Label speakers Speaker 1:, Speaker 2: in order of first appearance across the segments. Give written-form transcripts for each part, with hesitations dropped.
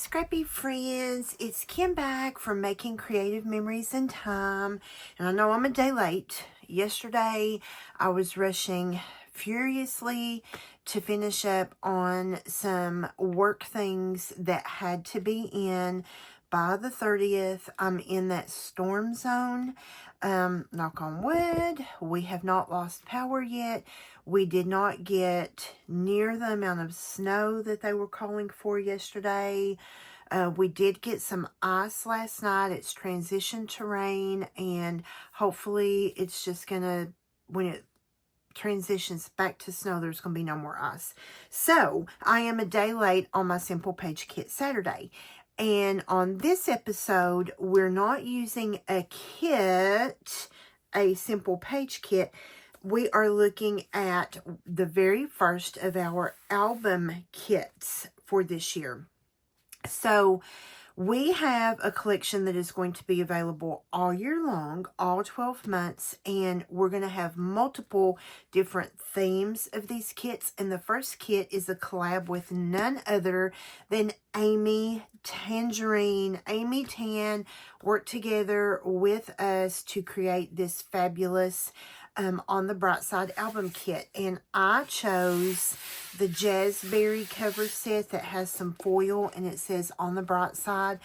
Speaker 1: Scrappy friends, it's Kim back from Making Creative Memories in Time, and I know I'm a day late. Yesterday I was rushing furiously to finish up on some work things that had to be in by the 30th. I'm in that storm zone. Knock on wood, we have not lost power yet. We did not get near the amount of snow that they were calling for yesterday. We did get some ice last night. It's transitioned to rain, and hopefully it's just going to, when it transitions back to snow, there's going to be no more ice. So, I am a day late on my Simple Page Kit Saturday. And on this episode, we're not using a kit, a Simple Page Kit. We are looking at the very first of our album kits for this year. So we have a collection that is going to be available all year long, all 12 months, and we're going to have multiple different themes of these kits. And the first kit is a collab with none other than Amy Tangerine. Amy Tan worked together with us to create this fabulous On the Bright Side album kit, and I chose the Jazzberry cover set that has some foil and it says On the Bright Side.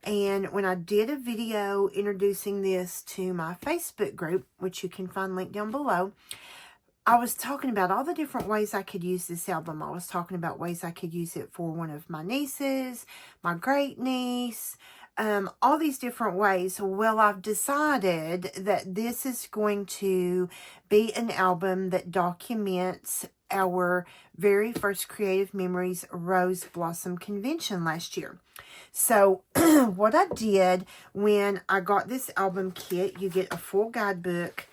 Speaker 1: And when I did a video introducing this to my Facebook group, which you can find linked down below, I was talking about all the different ways I could use this album. I was talking about ways I could use it for one of my nieces, my great niece, all these different ways. Well, I've decided that this is going to be an album that documents our very first Creative Memories Rose Blossom Convention last year. So what I did when I got this album kit, you get a full guidebook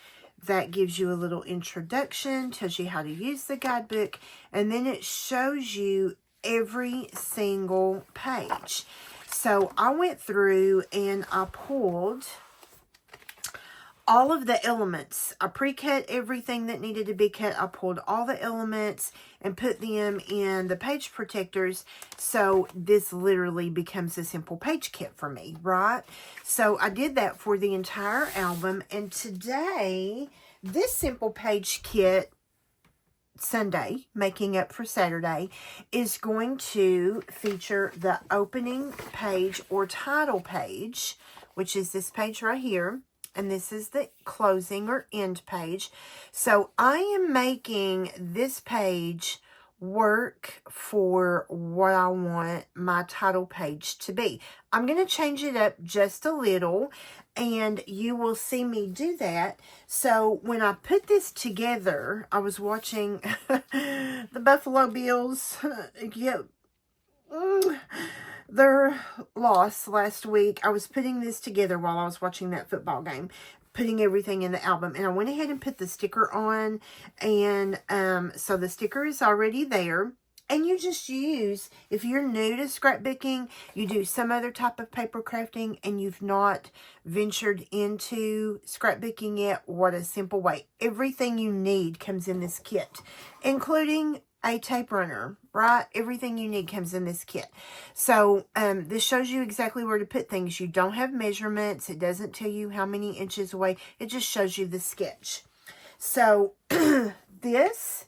Speaker 1: that gives you a little introduction, tells you how to use the guidebook, and then it shows you every single page. So I went through and I pulled all of the elements. I pre-cut everything that needed to be cut. I pulled all the elements and put them in the page protectors. So this literally becomes a simple page kit for me, right? So I did that for the entire album. And today, this simple page kit, Sunday, making up for Saturday, is going to feature the opening page or title page, which is this page right here. And this is the closing or end page. So I am making this page work for what I want my title page to be. I'm going to change it up just a little, and you will see me do that. So when I put this together, I was watching the Buffalo Bills get their loss last week. I was putting this together while I was watching that football game, putting everything in the album, and I went ahead and put the sticker on, and so the sticker is already there. And you just use, if you're new to scrapbooking, you do some other type of paper crafting, and you've not ventured into scrapbooking yet, what a simple way. Everything you need comes in this kit, including a tape runner, right? Everything you need comes in this kit. So this shows you exactly where to put things. You don't have measurements. It doesn't tell you how many inches away. It just shows you the sketch. So this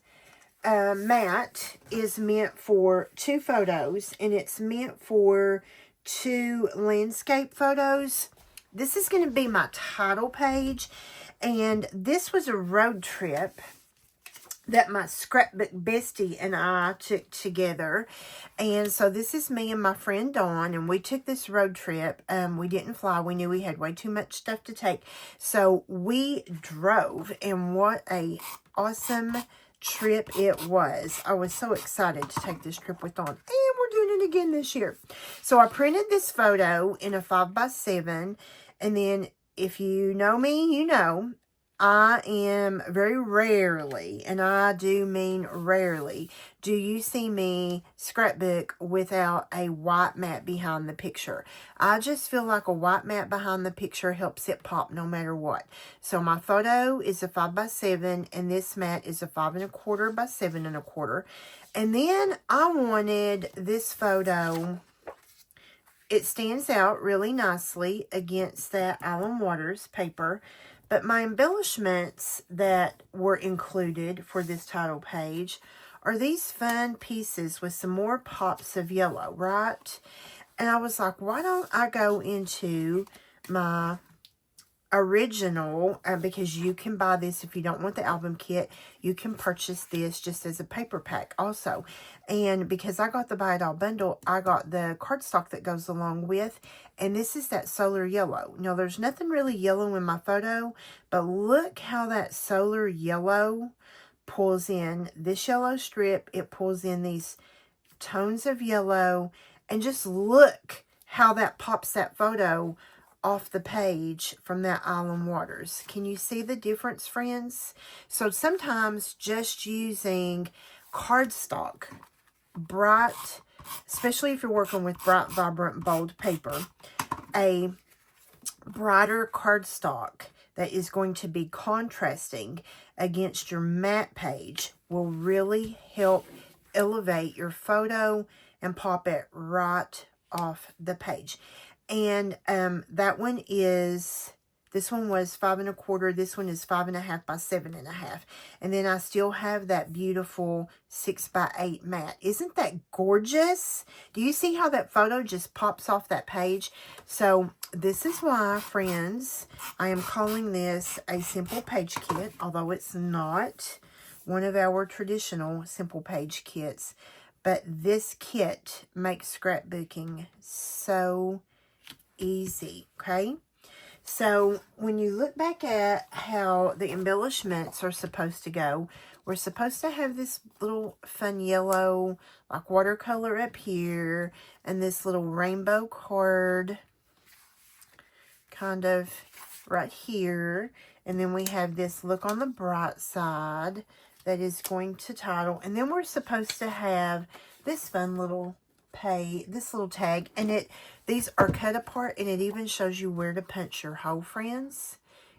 Speaker 1: mat is meant for 2 photos, and it's meant for 2 landscape photos. This is going to be my title page, and this was a road trip that my scrapbook bestie and I took together. And so this is me and my friend Dawn, and we took this road trip. We didn't fly. We knew we had way too much stuff to take. So we drove, and what a awesome trip it was. I was so excited to take this trip with Dawn, and we're doing it again this year. So I printed this photo in a 5x7, and then if you know me, you know, I am very rarely, and I do mean rarely, do you see me scrapbook without a white mat behind the picture. I just feel like a white mat behind the picture helps it pop no matter what. So my photo is a 5x7, and this mat is a 5 1/4 by 7 1/4. And then I wanted this photo it stands out really nicely against that Island Waters paper. But my embellishments that were included for this title page are these fun pieces with some more pops of yellow, right? And I was like, why don't I go into my original, because you can buy this if you don't want the album kit. You can purchase this just as a paper pack also. And because I got the Buy It All bundle, I got the cardstock that goes along with, and this is that solar yellow. Now, there's nothing really yellow in my photo, but look how that solar yellow pulls in this yellow strip. It pulls in these tones of yellow, and just look how that pops that photo off the page from that Island Waters. Can you see the difference, friends? So sometimes just using cardstock, bright, especially if you're working with bright, vibrant, bold paper, a brighter cardstock that is going to be contrasting against your matte page will really help elevate your photo and pop it right off the page. And that one is, this one was 5 1/4. This one is 5 1/2 by 7 1/2. And then I still have that beautiful 6 by 8 matte. Isn't that gorgeous? Do you see how that photo just pops off that page? So this is why, friends, I am calling this a simple page kit, although it's not one of our traditional simple page kits. But this kit makes scrapbooking so easy, okay? So when you look back at how the embellishments are supposed to go, we're supposed to have this little fun yellow, like watercolor up here, and this little rainbow card kind of right here. And then we have this look on the bright side that is going to title. And then we're supposed to have this fun little this little tag, and these are cut apart, and it even shows you where to punch your hole, friends.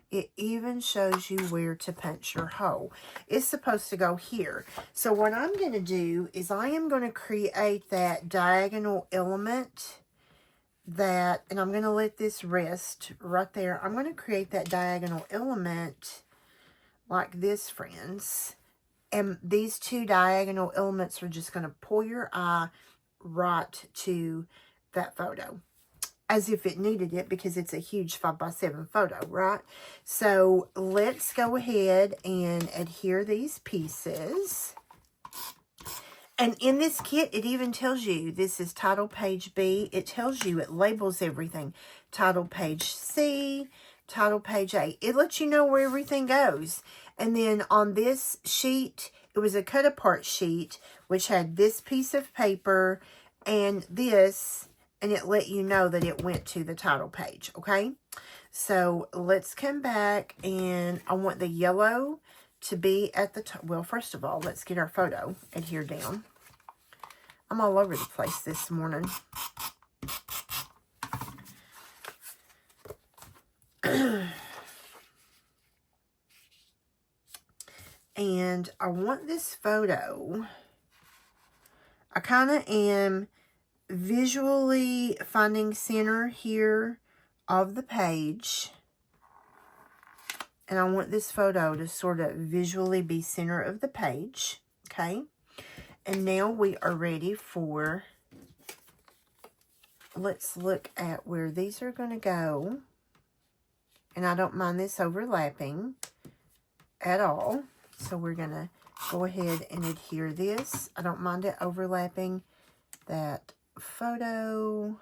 Speaker 1: It even shows you where to punch your hole. It's supposed to go here. So what I'm going to do is I am going to create that diagonal element that, and I'm going to let this rest right there. I'm going to create that diagonal element like this, friends. And these two diagonal elements are just going to pull your eye right to that photo, as if it needed it, because it's a huge 5 by 7 photo, right? So let's go ahead and adhere these pieces. And in this kit, it even tells you this is title page B. It tells you, it labels everything. Title page C, title page A. It lets you know where everything goes. And then on this sheet, it was a cut apart sheet, which had this piece of paper and this, and it let you know that it went to the title page, okay? So let's come back, and I want the yellow to be at the top. Well, first of all, let's get our photo adhered down. I'm all over the place this morning. And I want this photo, I kind of am visually finding center here of the page. And I want this photo to sort of visually be center of the page, okay? And now we are ready for, let's look at where these are going to go. And I don't mind this overlapping at all. So we're going to go ahead and adhere this. I don't mind it overlapping that photo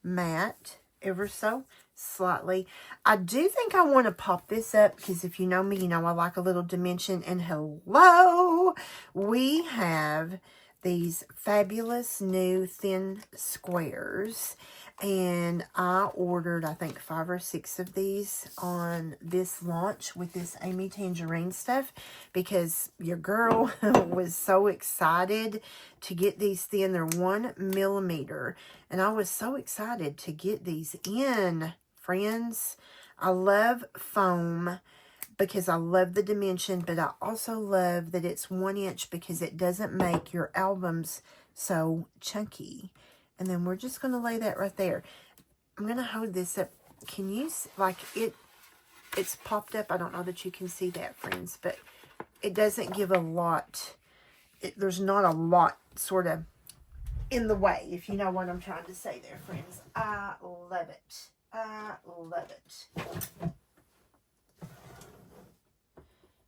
Speaker 1: matte ever so slightly. I do think I want to pop this up, because if you know me, you know I like a little dimension. And hello, we have these fabulous new thin squares, and I ordered, I think, 5 or 6 of these on this launch with this Amy Tangerine stuff, because your girl was so excited to get these thin. They're 1 millimeter, and I was so excited to get these in, friends. I love foam because I love the dimension, but I also love that it's 1 inch, because it doesn't make your albums so chunky. And then we're just going to lay that right there. I'm going to hold this up. Can you see, like it's popped up. I don't know that you can see that, friends, but it doesn't give a lot. There's not a lot sort of in the way, if you know what I'm trying to say there, friends. I love it. I love it.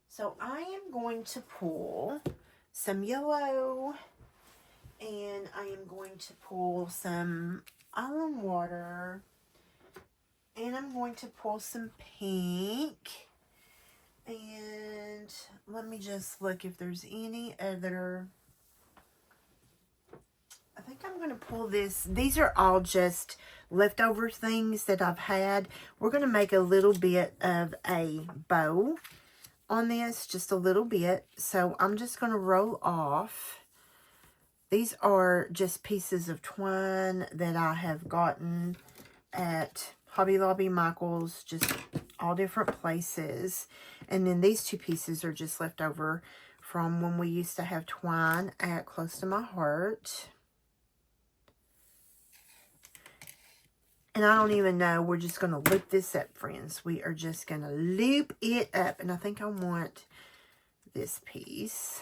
Speaker 1: So I am going to pull some yellow, and I am going to pull some almond water, and I'm going to pull some pink. And let me just look if there's any other. I think I'm going to pull this. These are all just leftover things that I've had. We're going to make a little bit of a bow on this, just a little bit. So I'm just going to roll off. These are just pieces of twine that I have gotten at Hobby Lobby, Michael's, just all different places. And then these two pieces are just left over from when we used to have twine at Close to My Heart. And I don't even know. We're just going to loop this up, friends. We are just going to loop it up. And I think I want this piece.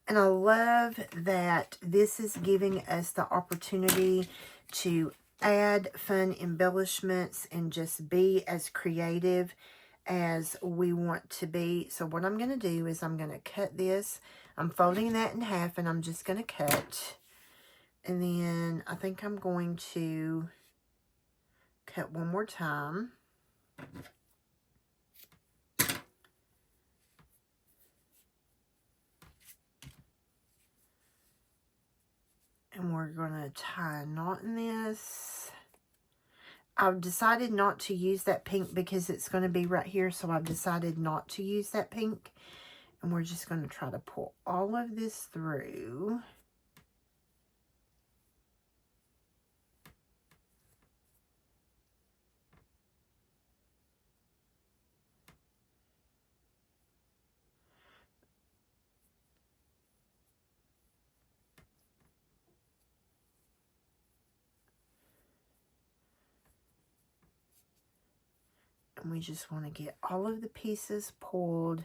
Speaker 1: And I love that this is giving us the opportunity to add fun embellishments and just be as creative as we want to be. So what I'm going to do is I'm going to cut this. I'm folding that in half, and I'm just going to cut. And then I think I'm going to cut one more time. And we're going to tie a knot in this. I've decided not to use that pink because it's going to be right here. So I've decided not to use that pink. And we're just going to try to pull all of this through. And we just want to get all of the pieces pulled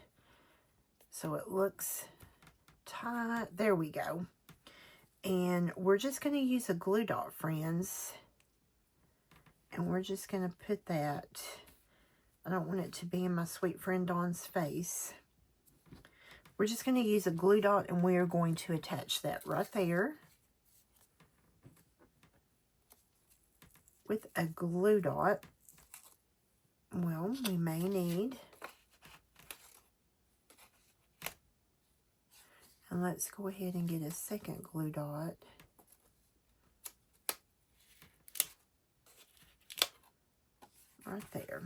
Speaker 1: so it looks tight. There we go. And we're just going to use a glue dot, friends. And we're just going to put that. I don't want it to be in my sweet friend Dawn's face. We're just going to use a glue dot, and we are going to attach that right there with a glue dot. Well, we may need. And let's go ahead and get a second glue dot. Right there.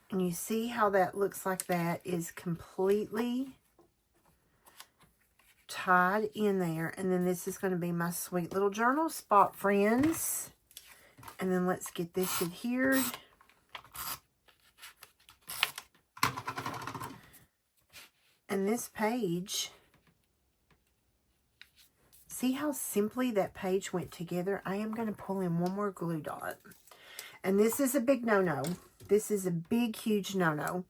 Speaker 1: And you see how that looks like that is completely tied in there. And then this is going to be my sweet little journal spot, friends. And then let's get this adhered. And this page, see how simply that page went together? I am going to pull in one more glue dot. And this is a big no-no. This is a big, huge no-no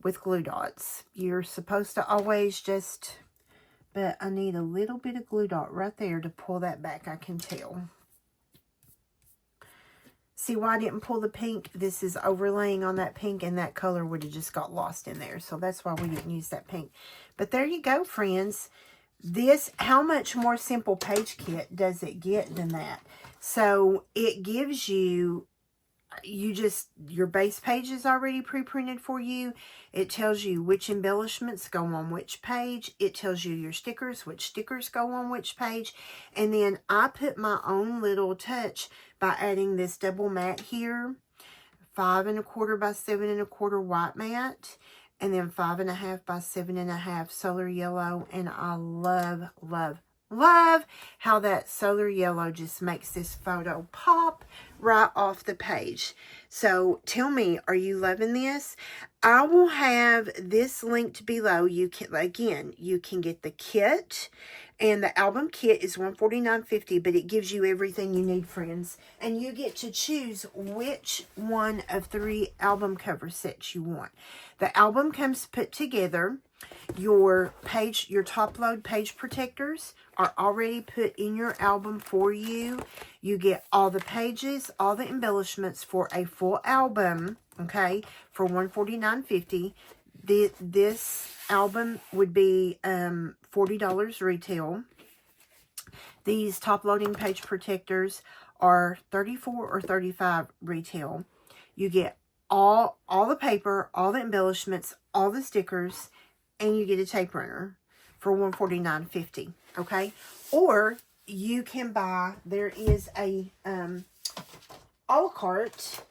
Speaker 1: with glue dots. You're supposed to always just, but I need a little bit of glue dot right there to pull that back, I can tell. See why I didn't pull the pink? This is overlaying on that pink, and that color would have just got lost in there. So that's why we didn't use that pink. But there you go, friends. This, how much more simple page kit does it get than that? So it gives you, your base page is already pre-printed for you. It tells you which embellishments go on which page. It tells you your stickers, which stickers go on which page. And then I put my own little touch by adding this double matte here, 5 1/4 by 7 1/4 white matte, and then 5 1/2 by 7 1/2 solar yellow. And I love, love, Love how that solar yellow just makes this photo pop right off the page. So tell me, are you loving this? I will have this linked below. You can, again, you can get the kit, and the album kit is $149.50, but it gives you everything you need, friends. And you get to choose which one of 3 album cover sets you want. The album comes put together. Your top load page protectors are already put in your album for you. You get all the pages, all the embellishments for a full album, okay, for $149.50. This album would be $40 retail. These top loading page protectors are $34 or $35 retail. You get all the paper, all the embellishments, all the stickers, and you get a tape runner for $149.50, okay? Or you can buy, there is a a la carte.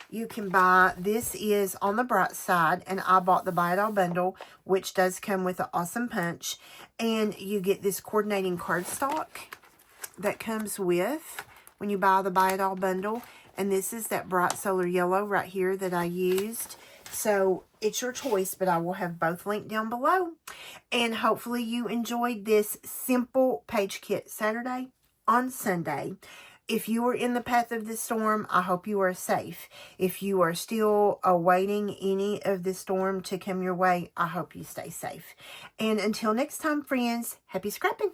Speaker 1: You can buy, this is on the bright side, and I bought the Buy It All bundle, which does come with an awesome punch. And you get this coordinating cardstock that comes with when you buy the Buy It All bundle. And this is that bright solar yellow right here that I used. So it's your choice, but I will have both linked down below. And hopefully you enjoyed this simple page kit Saturday on Sunday. If you are in the path of the storm, I hope you are safe. If you are still awaiting any of the storm to come your way, I hope you stay safe. And until next time, friends, happy scrapping.